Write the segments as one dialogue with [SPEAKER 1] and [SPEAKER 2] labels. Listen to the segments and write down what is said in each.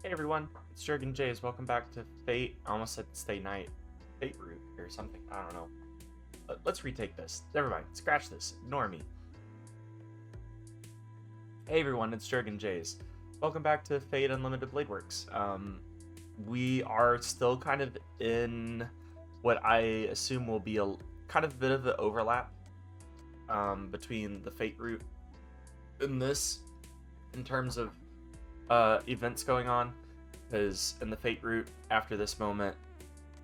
[SPEAKER 1] Hey everyone, it's Jurgen Jays. Welcome back to Fate. I almost said Stay Night. Fate Root or something. I don't know. Let's retake this. Never mind. Scratch this. Ignore me. Hey everyone, it's Jurgen Jays. Welcome back to Fate Unlimited Bladeworks. We are still kind of in what I assume will be a kind of bit of an overlap between the Fate route and this in terms of events going on, because in the Fate route, after this moment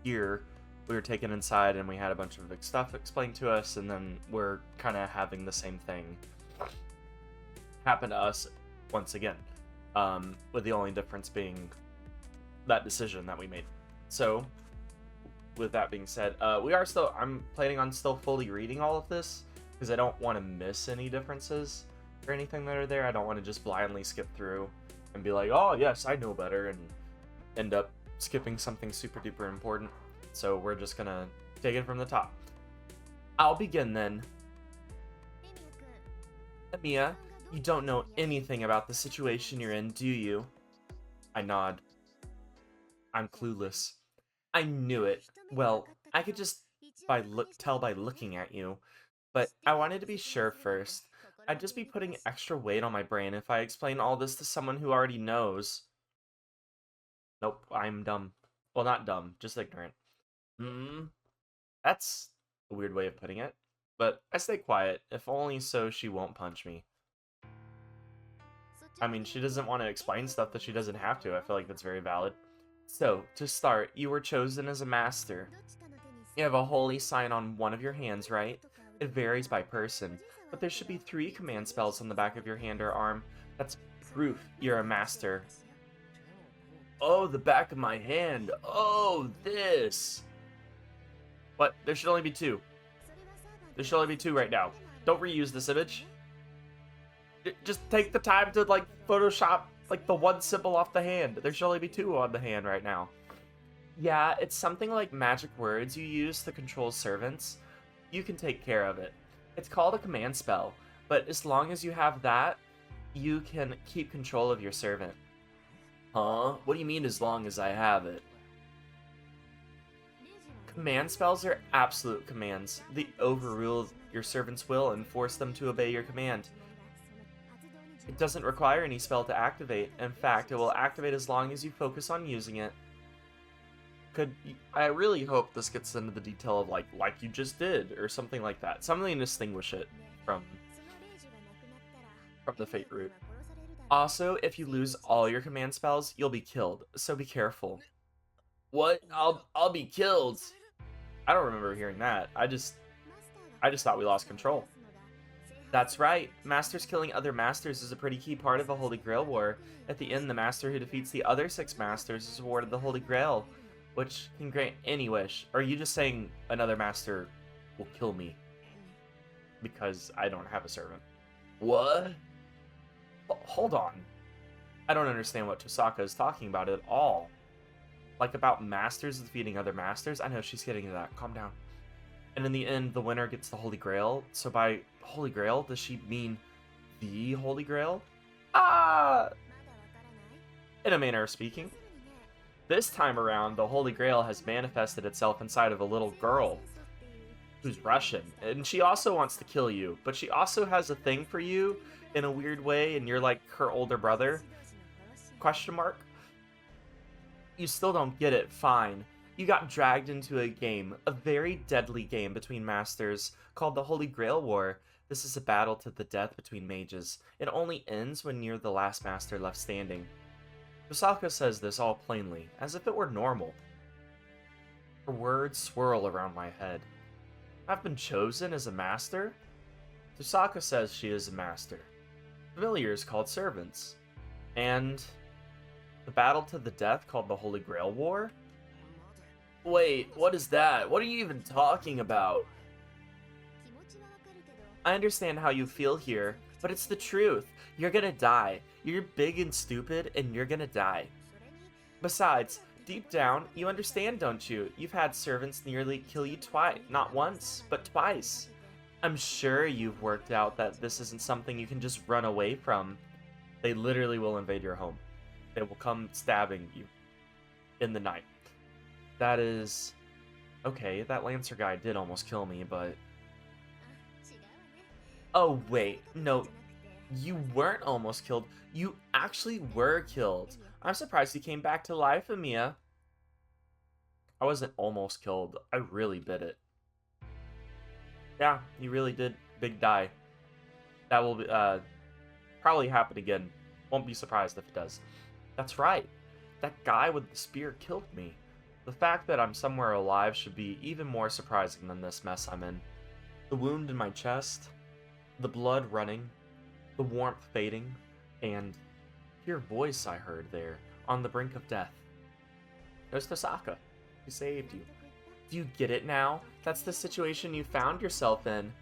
[SPEAKER 1] here, we were taken inside and we had a bunch of stuff explained to us, and then we're kind of having the same thing happen to us once again, with the only difference being that decision that we made. So with that being said, I'm planning on still fully reading all of this because I don't want to miss any differences or anything that are there. I don't want to just blindly skip through and be like, oh yes, I know better, and end up skipping something super duper important. So we're just gonna take it from the top. I'll begin then. Emiya, you don't know anything about the situation you're in, do you? I nod. I'm clueless. I knew it. Well, I could just tell by looking at you, but I wanted to be sure first. I'd just be putting extra weight on my brain if I explain all this to someone who already knows. Nope, I'm dumb. Well, not dumb, just ignorant. That's a weird way of putting it. But I stay quiet, if only so she won't punch me. I mean, she doesn't want to explain stuff that she doesn't have to. I feel like that's very valid. So, to start, you were chosen as a master. You have a holy sign on one of your hands, right? It varies by person, but there should be 3 command spells on the back of your hand or arm. That's proof you're a master. Oh, the back of my hand. Oh, this. But there should only be 2. There should only be 2 right now. Don't reuse this image. Just take the time to, like, Photoshop, like, the one symbol off the hand. There should only be 2 on the hand right now. Yeah, it's something like magic words you use to control servants. You can take care of it. It's called a command spell, but as long as you have that, you can keep control of your servant. Huh? What do you mean as long as I have it? Command spells are absolute commands. They overrule your servant's will and force them to obey your command. It doesn't require any spell to activate. In fact, it will activate as long as you focus on using it. I really hope this gets into the detail of like you just did, or something like that. Something to distinguish it from the Fate route. Also, if you lose all your command spells, you'll be killed, so be careful. What? I'll be killed? I don't remember hearing that. I just thought we lost control. That's right. Masters killing other masters is a pretty key part of the Holy Grail War. At the end, the master who defeats the other 6 masters is awarded the Holy Grail, which can grant any wish. Or are you just saying another master will kill me because I don't have a servant? What? Hold on. I don't understand what Tohsaka is talking about at all. Like about masters defeating other masters? I know she's getting to that. Calm down. And in the end, the winner gets the Holy Grail. So by Holy Grail, does she mean the Holy Grail? Ah! In a manner of speaking. This time around, the Holy Grail has manifested itself inside of a little girl who's Russian, and she also wants to kill you, but she also has a thing for you in a weird way, and you're like her older brother? Question mark? You still don't get it, fine. You got dragged into a game, a very deadly game between masters, called the Holy Grail War. This is a battle to the death between mages. It only ends when you're the last master left standing. Tohsaka says this all plainly, as if it were normal. Her words swirl around my head. I've been chosen as a master? Tohsaka says she is a master. Familiars called servants. And the battle to the death called the Holy Grail War? Wait, what is that? What are you even talking about? I understand how you feel here, but it's the truth. You're gonna die. You're big and stupid, and you're gonna die. Besides, deep down, you understand, don't you? You've had servants nearly kill you twice. Not once, but twice. I'm sure you've worked out that this isn't something you can just run away from. They literally will invade your home. They will come stabbing you in the night. That is... Okay, that Lancer guy did almost kill me, but... Oh, wait. No, you weren't almost killed. You actually were killed. I'm surprised you came back to life, Emiya. I wasn't almost killed. I really bit it. Yeah, you really did big die. That will probably happen again. Won't be surprised if it does. That's right. That guy with the spear killed me. The fact that I'm somewhere alive should be even more surprising than this mess I'm in. The wound in my chest, the blood running, the warmth fading, and your voice I heard there, on the brink of death. There's Tohsaka. He saved you. Do you get it now? That's the situation you found yourself in.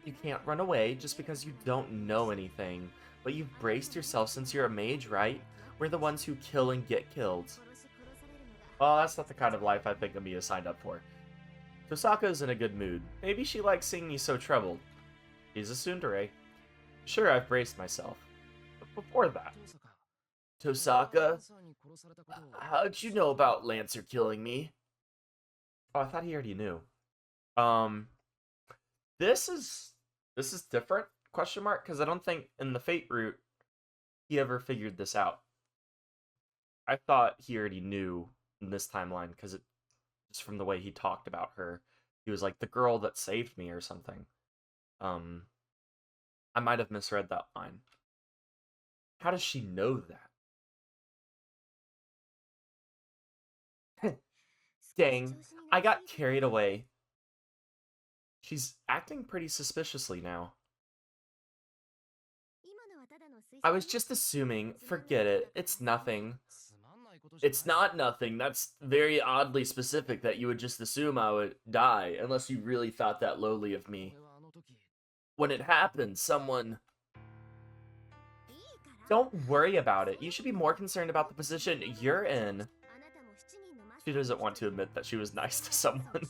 [SPEAKER 1] You can't run away just because you don't know anything, but you've braced yourself since you're a mage, right? We're the ones who kill and get killed. Well, that's not the kind of life I think Emiya signed up for. Tohsaka's in a good mood. Maybe she likes seeing me so troubled. She's a tsundere. Sure, I've braced myself. But before that... Tohsaka? How'd you know about Lancer killing me? Oh, I thought he already knew. This is different? Question mark? Because I don't think in the Fate route he ever figured this out. I thought he already knew in this timeline because it just from the way he talked about her, he was like the girl that saved me or something. I might have misread that line. How does she know that? Dang, I got carried away. She's acting pretty suspiciously now. I was just assuming. Forget it. It's nothing. It's not nothing. That's very oddly specific that you would just assume I would die, unless you really thought that lowly of me. When it happened, someone... Don't worry about it. You should be more concerned about the position you're in. She doesn't want to admit that she was nice to someone.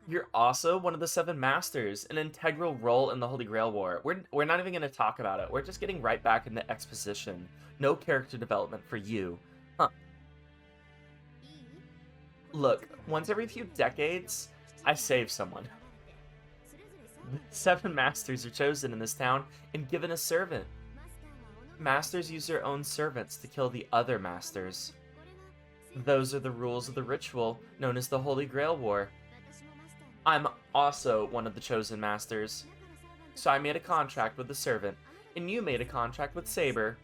[SPEAKER 1] You're also one of the 7 Masters, an integral role in the Holy Grail War. We're not even going to talk about it. We're just getting right back into exposition. No character development for you. Huh. Look, once every few decades, I save someone. 7 Masters are chosen in this town and given a servant. Masters use their own servants to kill the other Masters. Those are the rules of the ritual known as the Holy Grail War. I'm also one of the chosen Masters. So I made a contract with the servant, and you made a contract with Saber.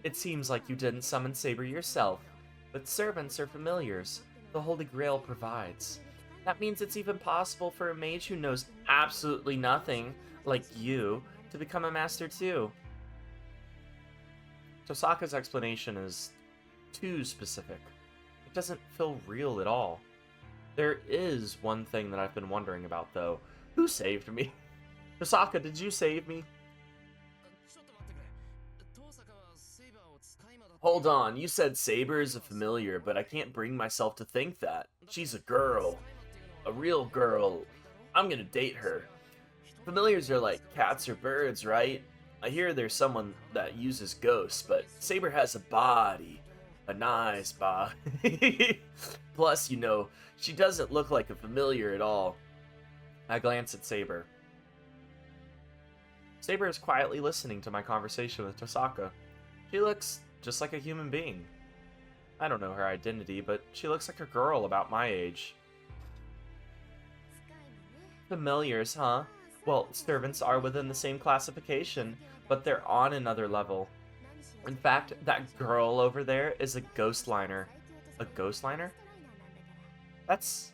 [SPEAKER 1] It seems like you didn't summon Saber yourself, but servants are familiars. The Holy Grail provides. That means it's even possible for a mage who knows absolutely nothing, like you, to become a master too. Tohsaka's explanation is too specific. It doesn't feel real at all. There is one thing that I've been wondering about, though. Who saved me? Tohsaka, did you save me? Hold on, you said Saber is a familiar, but I can't bring myself to think that. She's a girl. A real girl. I'm gonna date her. Familiars are like cats or birds, right? I hear there's someone that uses ghosts, but Saber has a body. A nice body. Plus, you know, she doesn't look like a familiar at all. I glance at Saber. Saber is quietly listening to my conversation with Tohsaka. She looks just like a human being. I don't know her identity, but she looks like a girl about my age. Familiars, huh? Well, servants are within the same classification, but they're on another level. In fact, that girl over there is a ghost liner. A ghost liner? That's...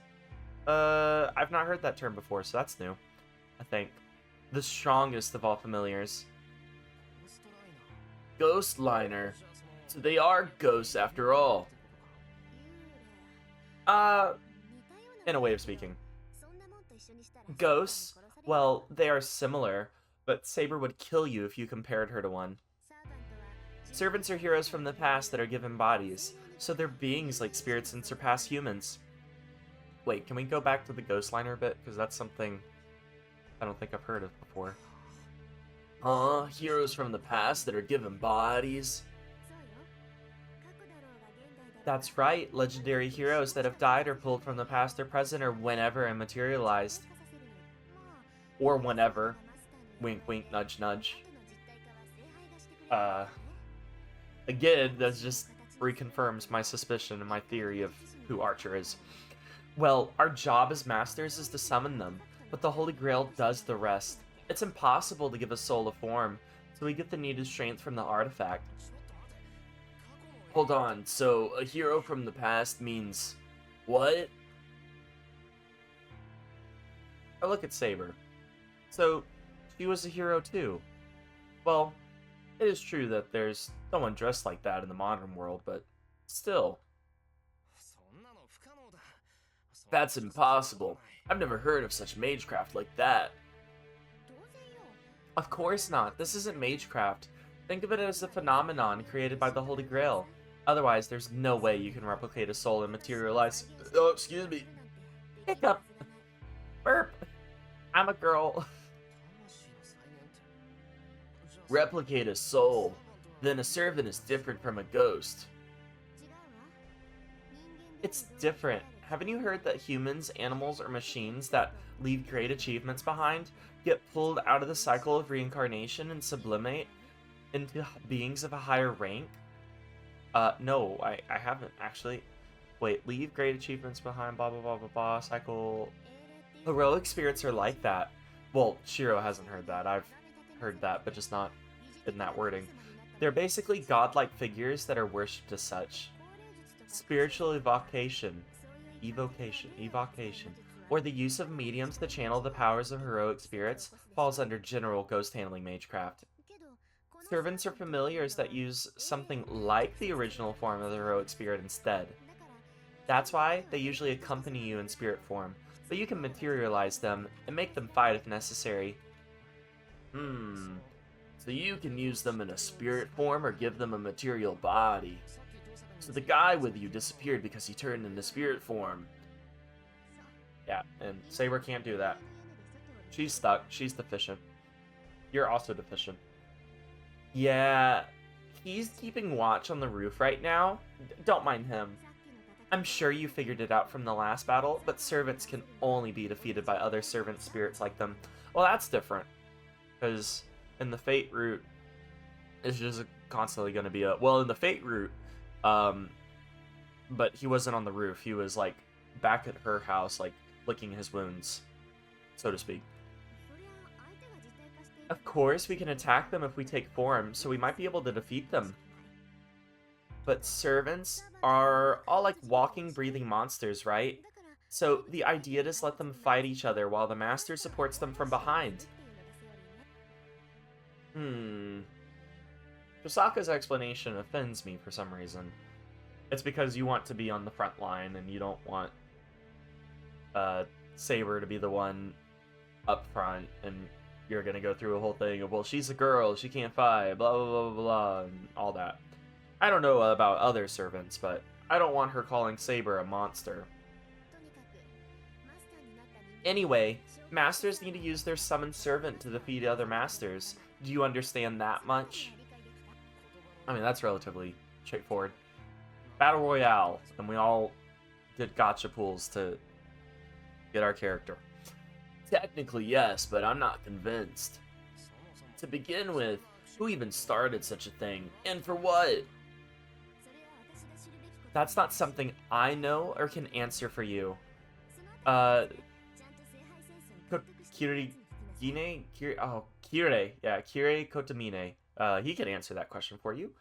[SPEAKER 1] I've not heard that term before, so that's new. I think. The strongest of all familiars. Ghost liner. So they are ghosts after all. In a way of speaking. Ghosts? Well, they are similar, but Saber would kill you if you compared her to one. Servants are heroes from the past that are given bodies, so they're beings like spirits and surpass humans. Wait, can we go back to the ghost liner a bit? Because that's something I don't think I've heard of before. Heroes from the past that are given bodies? That's right, legendary heroes that have died or pulled from the past or present or whenever and materialized. Or whenever. Wink, wink, nudge, nudge. Again, that just reconfirms my suspicion and my theory of who Archer is. Well, our job as masters is to summon them, but the Holy Grail does the rest. It's impossible to give a soul a form, so we get the needed strength from the artifact. Hold on, so a hero from the past means what? I look at Saber. So, she was a hero too. Well, it is true that there's no one dressed like that in the modern world, but still. That's impossible. I've never heard of such magecraft like that. Of course not. This isn't magecraft. Think of it as a phenomenon created by the Holy Grail. Otherwise, there's no way you can replicate a soul and materialize. Oh, excuse me. Hiccup. Burp. I'm a girl. Replicate a soul. Then a servant is different from a ghost. It's different. Haven't you heard that humans, animals, or machines that leave great achievements behind get pulled out of the cycle of reincarnation and sublimate into beings of a higher rank? No, I haven't actually. Wait, leave great achievements behind, blah blah blah blah blah, cycle. Heroic spirits are like that. Well, Shirou hasn't heard that. I've heard that, but just not in that wording. They're basically godlike figures that are worshipped as such. Spiritual evocation, or the use of mediums to channel the powers of heroic spirits falls under general ghost handling magecraft. Servants are familiars that use something like the original form of the heroic spirit instead. That's why they usually accompany you in spirit form, but you can materialize them and make them fight if necessary. So you can use them in a spirit form or give them a material body. So the guy with you disappeared because he turned into spirit form. Yeah, and Saber can't do that. She's stuck. She's deficient. You're also deficient. Yeah, he's keeping watch on the roof right now. Don't mind him. I'm sure you figured it out from the last battle, but servants can only be defeated by other servant spirits like them. Well, that's different. Because in the Fate route, it's just constantly going to be a... Well, in the Fate route, but he wasn't on the roof. He was, like, back at her house, like, licking his wounds, so to speak. Of course, we can attack them if we take form, so we might be able to defeat them. But servants are all like walking, breathing monsters, right? So the idea is let them fight each other while the master supports them from behind. Tohsaka's explanation offends me for some reason. It's because you want to be on the front line and you don't want Saber to be the one up front, and you're gonna go through a whole thing of, well, she's a girl, she can't fight, blah blah blah blah blah, and all that. I don't know about other servants, but I don't want her calling Saber a monster. Anyway, masters need to use their summoned servant to defeat other masters. Do you understand that much? I mean, that's relatively straightforward. Battle Royale, and we all did gacha pools to get our character. Technically, yes, but I'm not convinced. To begin with, who even started such a thing, and for what? That's not something I know or can answer for you. Kirei Kotomine. He can answer that question for you.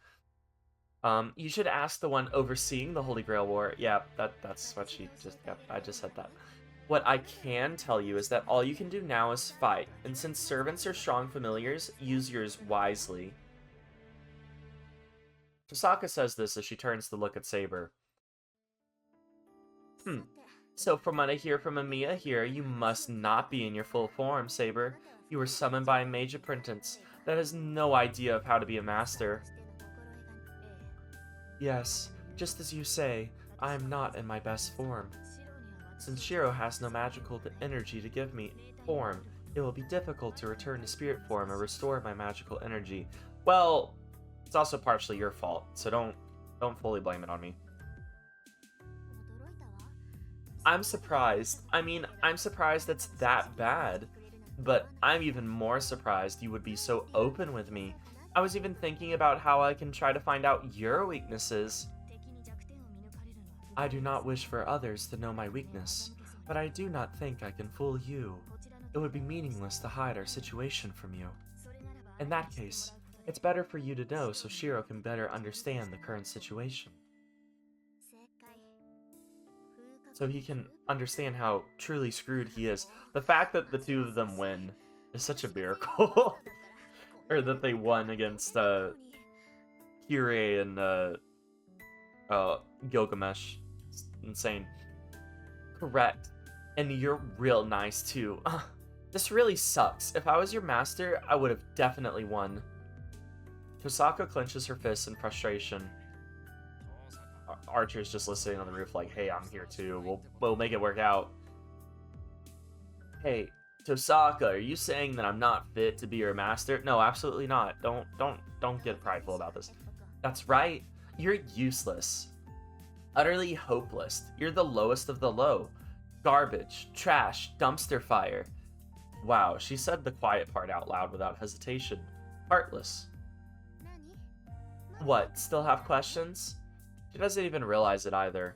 [SPEAKER 1] You should ask the one overseeing the Holy Grail War. Yeah, that's what she just... Yep, I just said that. What I can tell you is that all you can do now is fight, and since servants are strong familiars, use yours wisely. Tohsaka says this as she turns to look at Saber. So from what I hear from Emiya here, you must not be in your full form, Saber. You were summoned by a mage apprentice that has no idea of how to be a master. Yes, just as you say, I am not in my best form. Since Shirou has no magical energy to give me form, it will be difficult to return to spirit form or restore my magical energy. Well, it's also partially your fault, so don't fully blame it on me. I'm surprised. I mean, I'm surprised it's that bad. But I'm even more surprised you would be so open with me. I was even thinking about how I can try to find out your weaknesses. I do not wish for others to know my weakness, but I do not think I can fool you. It would be meaningless to hide our situation from you. In that case, it's better for you to know so Shirou can better understand the current situation. So he can understand how truly screwed he is. The fact that the two of them win is such a miracle. Or that they won against Kirei and Gilgamesh. It's insane. Correct. And you're real nice too. This really sucks. If I was your master, I would have definitely won. Tohsaka clenches her fists in frustration. Archer's just listening on the roof like, hey, I'm here too. We'll make it work out. Hey, Tohsaka, are you saying that I'm not fit to be your master? No, absolutely not. Don't get prideful about this. That's right. You're useless. Utterly hopeless. You're the lowest of the low. Garbage, trash, dumpster fire. Wow, she said the quiet part out loud without hesitation. Heartless. What, still have questions? She doesn't even realize it either.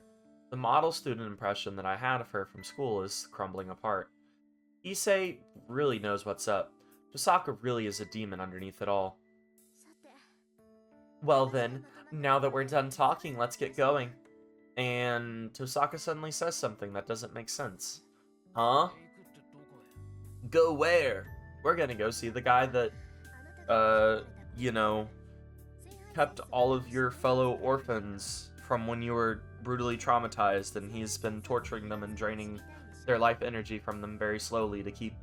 [SPEAKER 1] The model student impression that I had of her from school is crumbling apart. Issei really knows what's up. Tohsaka really is a demon underneath it all. Well then, now that we're done talking, let's get going. And Tohsaka suddenly says something that doesn't make sense. Huh? Go where? We're gonna go see the guy that, you know, kept all of your fellow orphans from when you were brutally traumatized, and he's been torturing them and draining their life energy from them very slowly to keep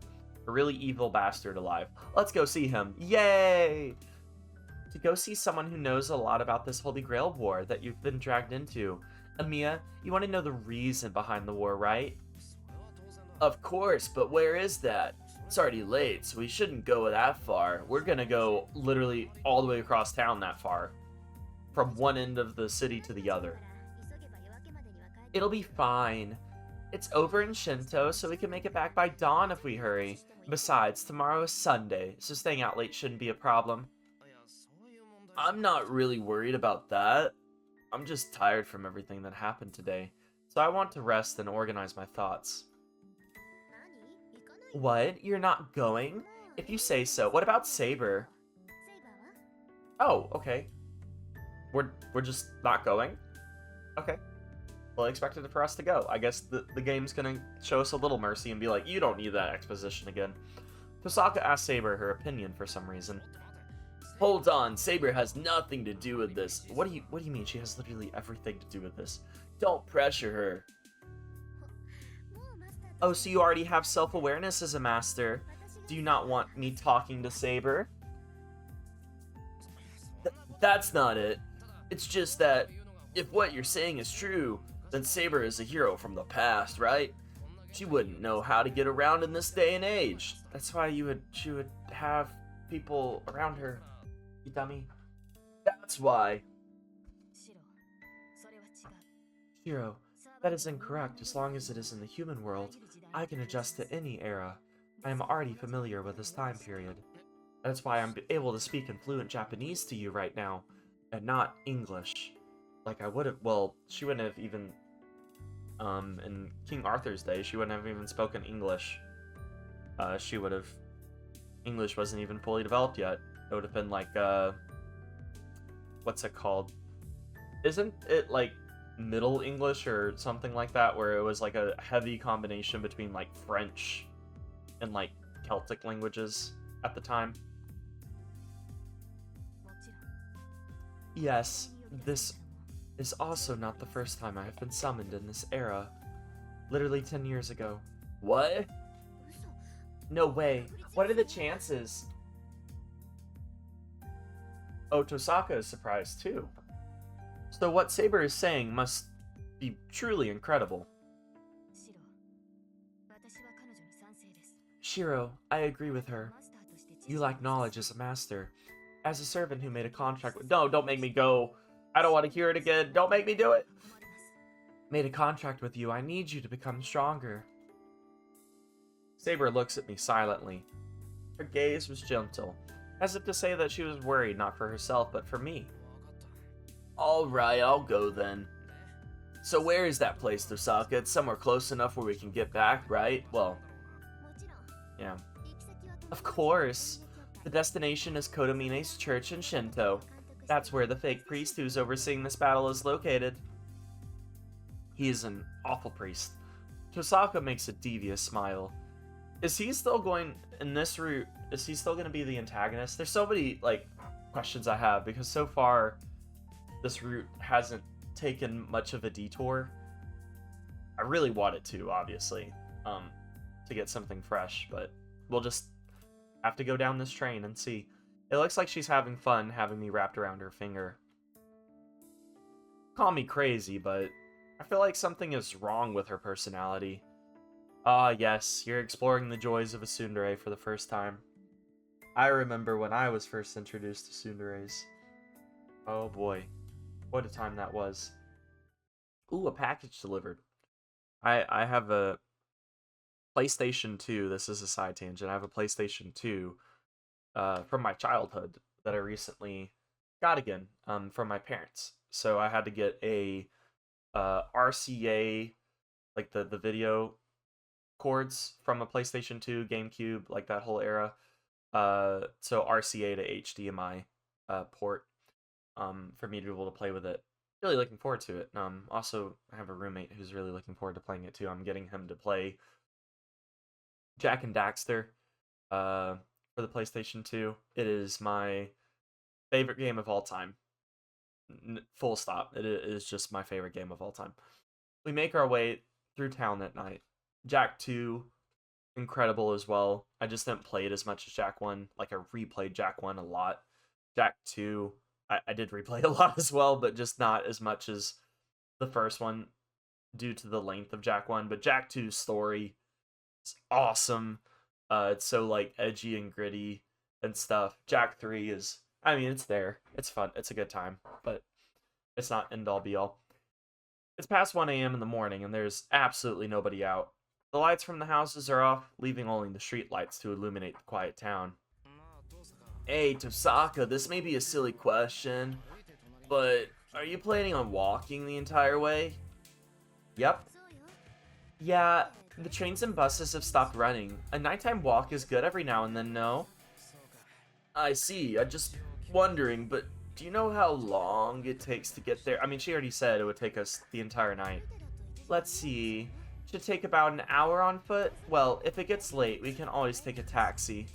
[SPEAKER 1] a really evil bastard alive. Let's go see him. Yay! To go see someone who knows a lot about this Holy Grail War that you've been dragged into. Emiya, you want to know the reason behind the war, right? Of course, but where is that? It's already late, so we shouldn't go that far. We're gonna go literally all the way across town that far. From one end of the city to the other. It'll be fine. It's over in Shinto, so we can make it back by dawn if we hurry. Besides, tomorrow is Sunday, so staying out late shouldn't be a problem. I'm not really worried about that. I'm just tired from everything that happened today, so I want to rest and organize my thoughts. What? You're not going? If you say so. What about Saber? Oh, okay. We're just not going? Okay. Well, I expected for us to go. I guess the game's gonna show us a little mercy and be like, you don't need that exposition again. Tohsaka asked Saber her opinion for some reason. Hold on, Saber has nothing to do with this. What do you mean she has literally everything to do with this? Don't pressure her. Oh, so you already have self-awareness as a master. Do you not want me talking to Saber? That's not it. It's just that, if what you're saying is true, then Saber is a hero from the past, right? She wouldn't know how to get around in this day and age. That's why she would have people around her. You dummy. That's why. Shirou, that is incorrect. As long as it is in the human world, I can adjust to any era. I am already familiar with this time period. That's why I'm able to speak in fluent Japanese to you right now, and not English. Like I would have, well, she wouldn't have even, in King Arthur's day, she wouldn't have even spoken English. English wasn't even fully developed yet. It would have been like, what's it called? Isn't it like Middle English or something like that, where it was like a heavy combination between like French and like Celtic languages at the time? Yes, this is also not the first time I have been summoned in this era. Literally 10 years ago. What? No way. What are the chances? Oh, Tohsaka is surprised too. So what Saber is saying must be truly incredible. Shirou, I agree with her. You lack knowledge as a master. As a servant who made a contract with— No, don't make me go. I don't want to hear it again. Don't make me do it. Made a contract with you. I need you to become stronger. Saber looks at me silently. Her gaze was gentle, as if to say that she was worried not for herself, but for me. Alright, I'll go then. So where is that place, Tohsaka? It's somewhere close enough where we can get back, right? Well, yeah. Of course. The destination is Kotomine's church in Shinto. That's where the fake priest who's overseeing this battle is located. He is an awful priest. Tohsaka makes a devious smile. Is he still going in this route? Is he still going to be the antagonist? There's so many, like, questions I have, because so far, this route hasn't taken much of a detour. I really want it to, obviously, to get something fresh, but we'll just have to go down this train and see. It looks like she's having fun having me wrapped around her finger. Call me crazy, but I feel like something is wrong with her personality. Ah, yes, you're exploring the joys of a tsundere for the first time. I remember when I was first introduced to tsunderes. Oh boy, what a time that was. Ooh, a package delivered. I have a PlayStation 2, this is a side tangent, I have a PlayStation 2 from my childhood that I recently got again from my parents. So I had to get a RCA, like the video cords from a PlayStation 2, GameCube, like that whole era. So RCA to HDMI port for me to be able to play with it. Really looking forward to it. Also, I have a roommate who's really looking forward to playing it too. I'm getting him to play Jak and Daxter for the PlayStation 2. It is my favorite game of all time. Full stop. It is just my favorite game of all time. We make our way through town that night. Jak 2, incredible as well. I just didn't play it as much as Jak 1. Like, I replayed Jak 1 a lot. Jak 2, I did replay a lot as well, but just not as much as the first one due to the length of Jak 1. But Jak 2's story is awesome. It's so, like, edgy and gritty and stuff. Jak 3 is, I mean, it's there. It's fun. It's a good time, but it's not end-all be-all. It's past 1 a.m. in the morning, and there's absolutely nobody out. The lights from the houses are off, leaving only the street lights to illuminate the quiet town. Hey, Tohsaka, this may be a silly question, but are you planning on walking the entire way? Yep. Yeah, the trains and buses have stopped running. A nighttime walk is good every now and then, no? I see, I'm just wondering, but do you know how long it takes to get there? I mean, she already said it would take us the entire night. Let's see. Should take about an hour on foot? Well, if it gets late, we can always take a taxi.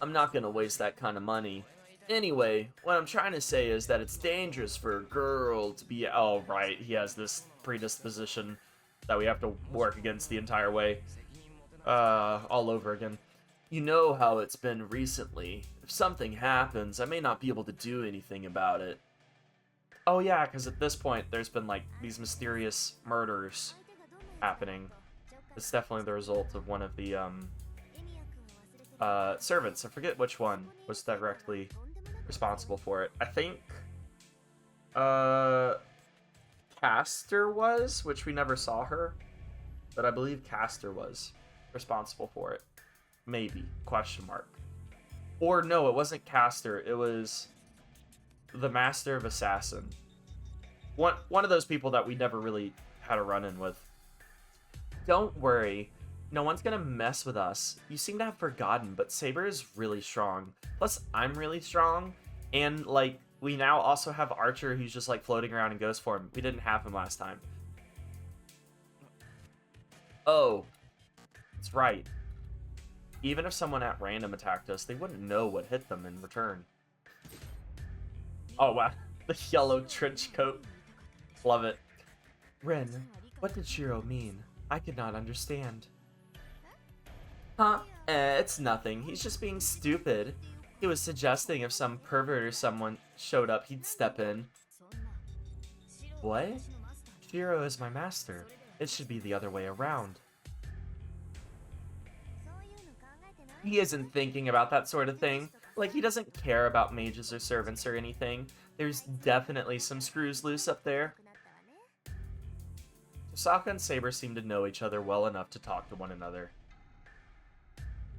[SPEAKER 1] I'm not gonna waste that kind of money. Anyway, what I'm trying to say is that it's dangerous for a girl to be... Oh, right, he has this predisposition that we have to work against the entire way. All over again. You know how it's been recently. If something happens, I may not be able to do anything about it. Oh yeah, because at this point, there's been, like, these mysterious murders happening. It's definitely the result of one of the, servants. I forget which one was directly responsible for it. I think, Castor was, which we never saw her, but I believe Castor was responsible for it. Maybe, question mark. Or no, it wasn't Castor, it was the Master of Assassin. One of those people that we never really had a run-in with. Don't worry, no one's gonna mess with us. You seem to have forgotten, but Saber is really strong. Plus, I'm really strong, and, like, we now also have Archer who's just, like, floating around in ghost form. We didn't have him last time. Oh, that's right. Even if someone at random attacked us, they wouldn't know what hit them in return. Oh, wow. The yellow trench coat. Love it. Rin, what did Shirou mean? I could not understand. Huh? It's nothing. He's just being stupid. He was suggesting if some pervert or someone showed up, he'd step in. What? Shirou is my master. It should be the other way around. He isn't thinking about that sort of thing. Like, he doesn't care about mages or servants or anything. There's definitely some screws loose up there. Tosaka and Saber seem to know each other well enough to talk to one another.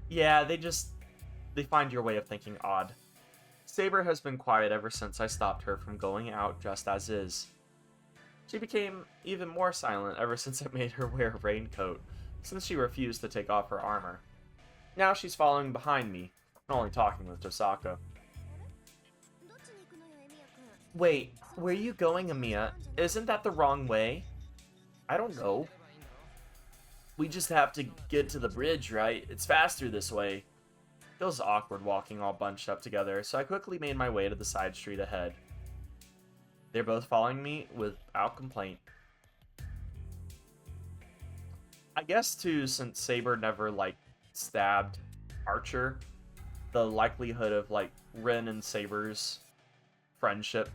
[SPEAKER 1] Yeah, they find your way of thinking odd. Saber has been quiet ever since I stopped her from going out just as is. She became even more silent ever since I made her wear a raincoat, since she refused to take off her armor. Now she's following behind me, and only talking with Tosaka. Wait, where are you going, Emiya? Isn't that the wrong way? I don't know. We just have to get to the bridge, right? It's faster this way. Feels awkward walking all bunched up together, so I quickly made my way to the side street ahead. They're both following me without complaint. I guess too, since Saber never stabbed Archer, the likelihood of Rin and Saber's friendship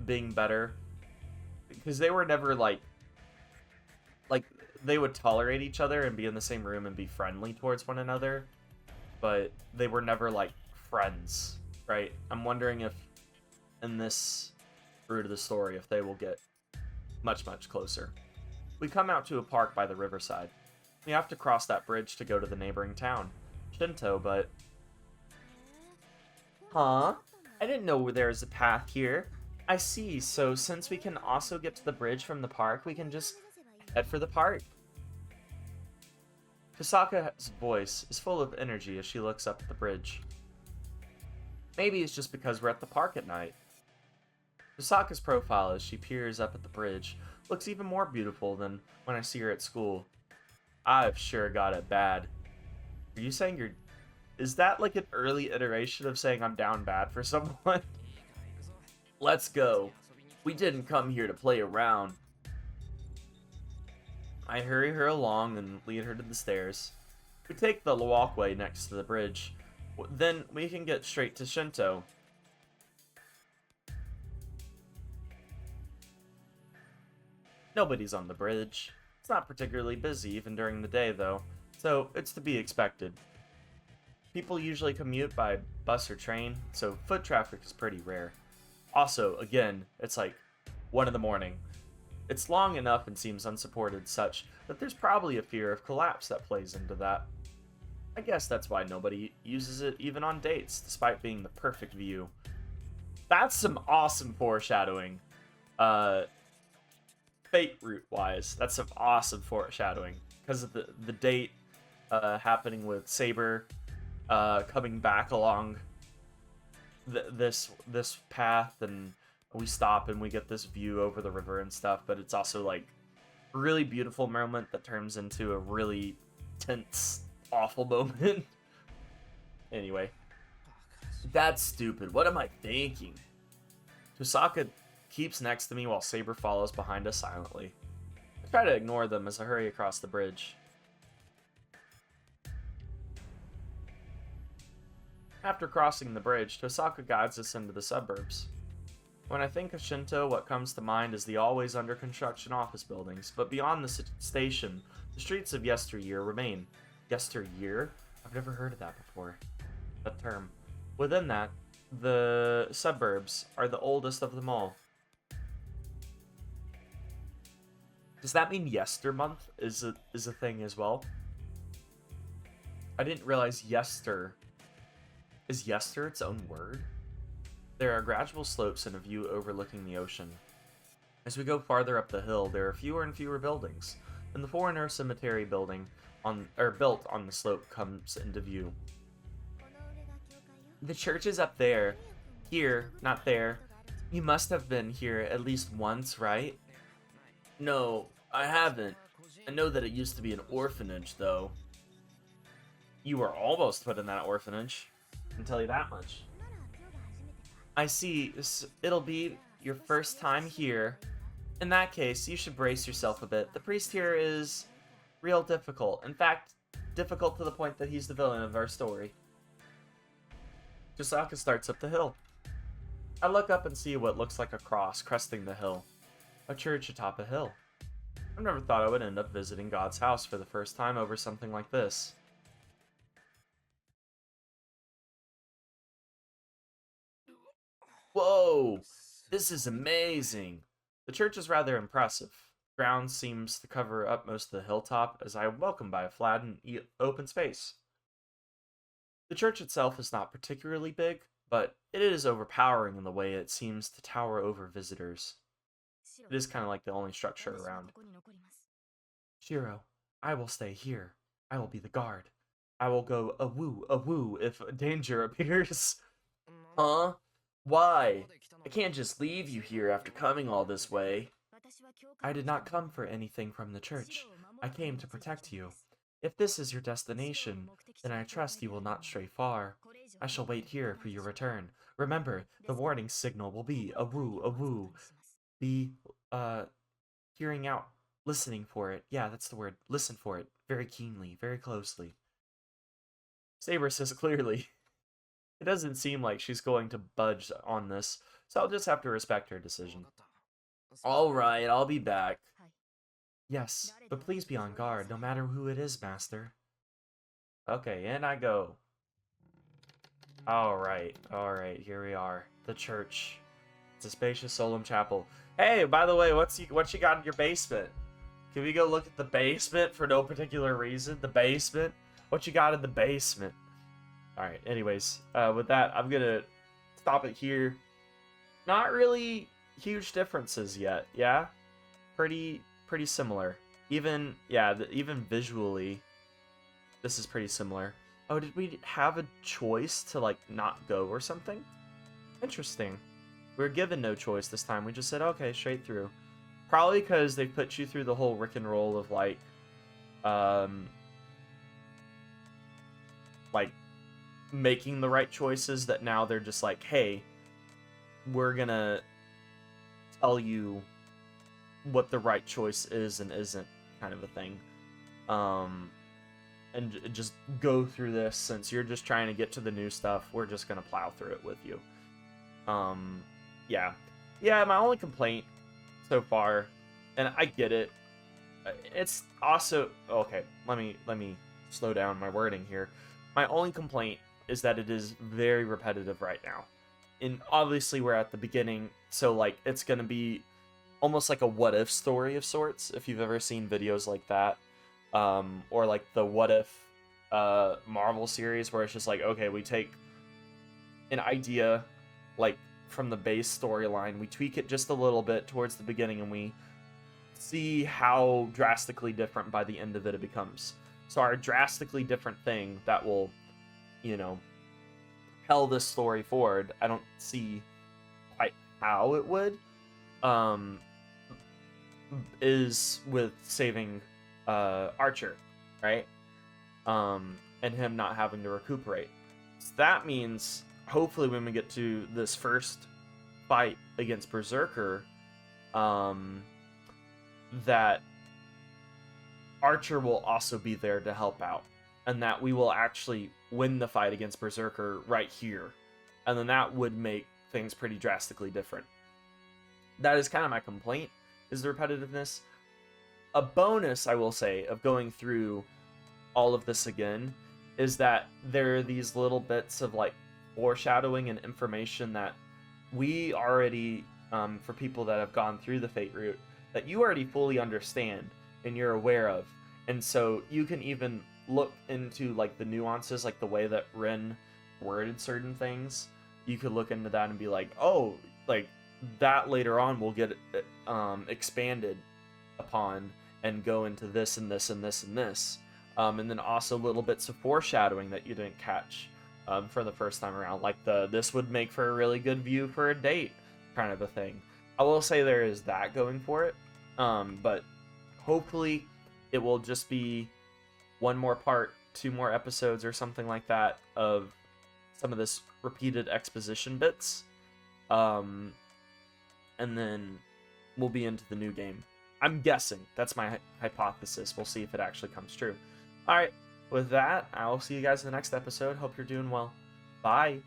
[SPEAKER 1] being better, because they were never like they would tolerate each other and be in the same room and be friendly towards one another, but they were never friends, right? I'm wondering if in this route of the story if they will get much closer. We come out to a park by the riverside. We have to cross that bridge to go to the neighboring town, Shinto, but... Huh? I didn't know there was a path here. I see, so since we can also get to the bridge from the park, we can just head for the park. Tosaka's voice is full of energy as she looks up at the bridge. Maybe it's just because we're at the park at night. Tosaka's profile as she peers up at the bridge looks even more beautiful than when I see her at school. I've sure got it bad. Are you saying you're... Is that an early iteration of saying I'm down bad for someone? Let's go. We didn't come here to play around. I hurry her along and lead her to the stairs. We take the walkway next to the bridge. Then we can get straight to Shinto. Nobody's on the bridge. It's not particularly busy even during the day though, so it's to be expected. People usually commute by bus or train, so foot traffic is pretty rare. Also, again, it's 1 in the morning. It's long enough and seems unsupported such that there's probably a fear of collapse that plays into that. I guess that's why nobody uses it even on dates, despite being the perfect view. That's some awesome foreshadowing. Fate route-wise, that's some awesome foreshadowing. Because of the date happening with Saber coming back along this path, and we stop and we get this view over the river and stuff, but it's also a really beautiful moment that turns into a really tense, awful moment. Anyway, that's stupid. What am I thinking? Tosaka keeps next to me while Saber follows behind us silently. I try to ignore them as I hurry across the bridge. After crossing the bridge, Tosaka guides us into the suburbs. When I think of Shinto, what comes to mind is the always under construction office buildings, but beyond the station, the streets of yesteryear remain. Yesteryear? I've never heard of that before. That term. Within that, the suburbs are the oldest of them all. Does that mean yester month is a thing as well? I didn't realize yester. Is yester its own word? There are gradual slopes and a view overlooking the ocean. As we go farther up the hill, there are fewer and fewer buildings, and the foreigner cemetery built on the slope comes into view. The church is up there. Here, not there. You must have been here at least once, right? No, I haven't. I know that it used to be an orphanage, though. You were almost put in that orphanage. I can tell you that much. I see. It'll be your first time here. In that case, you should brace yourself a bit. The priest here is real difficult. In fact, difficult to the point that he's the villain of our story. Tosaka starts up the hill. I look up and see what looks like a cross cresting the hill. A church atop a hill. I've never thought I would end up visiting God's house for the first time over something like this. Whoa! This is amazing! The church is rather impressive. Ground seems to cover up most of the hilltop as I am welcomed by a flat and open space. The church itself is not particularly big, but it is overpowering in the way it seems to tower over visitors. It is kind of like the only structure around. Shirou, I will stay here. I will be the guard. I will go awoo, if danger appears. Huh? Why? I can't just leave you here after coming all this way. I did not come for anything from the church. I came to protect you. If this is your destination, then I trust you will not stray far. I shall wait here for your return. Remember, the warning signal will be awoo. Be, hearing out, listening for it. Yeah, that's the word. Listen for it. Very keenly, very closely. Saber says clearly. It doesn't seem like she's going to budge on this, so I'll just have to respect her decision. Alright, I'll be back. Yes, but please be on guard, no matter who it is, Master. Okay, in I go. Alright, here we are. The church. It's a spacious solemn chapel. Hey, by the way, what you got in your basement? Can we go look at the basement for no particular reason? The basement? What you got in the basement? Alright, anyways, with that, I'm gonna stop it here. Not really huge differences yet, yeah? Pretty similar. Even visually, this is pretty similar. Oh, did we have a choice to, like, not go or something? Interesting. We were given no choice this time. We just said, okay, straight through. Probably because they put you through the whole rick and roll of, like, making the right choices, that now they're just like, hey, we're gonna tell you what the right choice is and isn't, kind of a thing. And just go through this. Since you're just trying to get to the new stuff, we're just gonna plow through it with you. Yeah, my only complaint so far, and I get it, it's also, okay, let me slow down my wording here. My only complaint is that it is very repetitive right now. And obviously we're at the beginning, so, like, it's gonna be almost like a what-if story of sorts, if you've ever seen videos like that. Or like the What If Marvel series, where it's just like, okay, we take an idea, like, from the base storyline, we tweak it just a little bit towards the beginning, and we see how drastically different by the end of it becomes. So our drastically different thing that will, you know, propel this story forward, I don't see quite how it would, is with saving Archer, right? And him not having to recuperate. So that means, hopefully, when we get to this first fight against Berzerker, that Archer will also be there to help out, and that we will actually win the fight against Berzerker right here, and then that would make things pretty drastically different. That is kind of my complaint, is the repetitiveness. A bonus, I will say, of going through all of this again is that there are these little bits of, like, foreshadowing and information that we already, for people that have gone through the Fate route, that you already fully understand and you're aware of. And so you can even look into, like, the nuances, like the way that Rin worded certain things. You could look into that and be like, oh, like, that later on will get expanded upon and go into this and this and this and this. And then also little bits of foreshadowing that you didn't catch for the first time around. Like this would make for a really good view for a date kind of a thing. I will say there is that going for it. But hopefully it will just be one more part, 2 more episodes or something like that of some of this repeated exposition bits. And then we'll be into the new game. I'm guessing. That's my hypothesis. We'll see if it actually comes true. Alright, with that, I'll see you guys in the next episode. Hope you're doing well. Bye!